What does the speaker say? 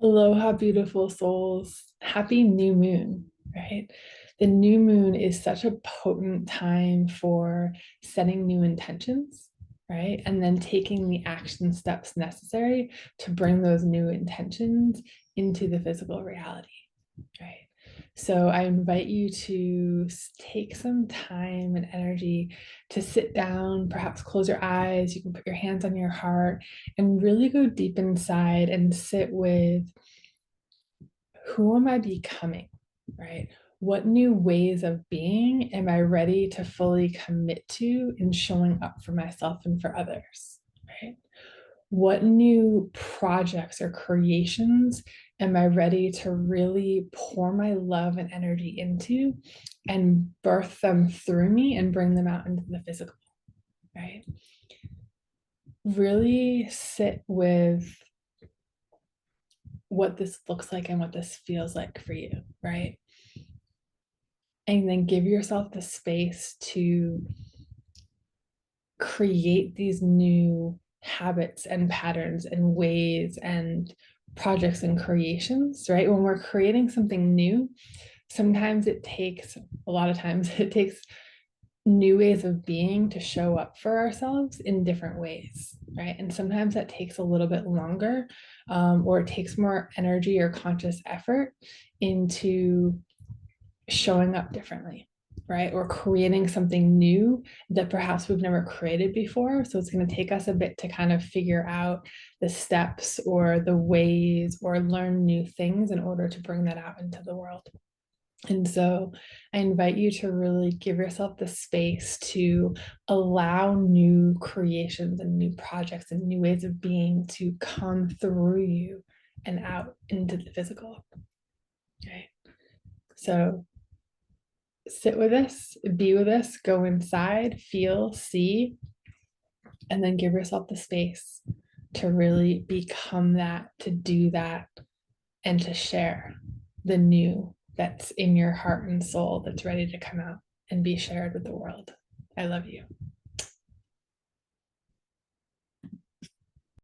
Aloha, beautiful souls. Happy new moon, right? The new moon is such a potent time for setting new intentions, right? And then taking the action steps necessary to bring those new intentions into the physical reality, right? So I invite you to take some time and energy to sit down, perhaps close your eyes. You can put your hands on your heart and really go deep inside and sit with, who am I becoming, right? What new ways of being am I ready to fully commit to in showing up for myself and for others, right? What new projects or creations am I ready to really pour my love and energy into and birth them through me and bring them out into the physical, right? Really sit with what this looks like and what this feels like for you, right? And then give yourself the space to create these new habits and patterns and ways and projects and creations, right? When we're creating something new, sometimes it takes, a lot of times, it takes new ways of being to show up for ourselves in different ways, right? And sometimes that takes a little bit longer, or it takes more energy or conscious effort into showing up differently, right? Or creating something new that perhaps we've never created before. So it's going to take us a bit to kind of figure out the steps or the ways or learn new things in order to bring that out into the world. And so I invite you to really give yourself the space to allow new creations and new projects and new ways of being to come through you and out into the physical. Okay. So sit with us, be with us, go inside, feel, see, and then give yourself the space to really become that, to do that, and to share the new that's in your heart and soul that's ready to come out and be shared with the world. I love you.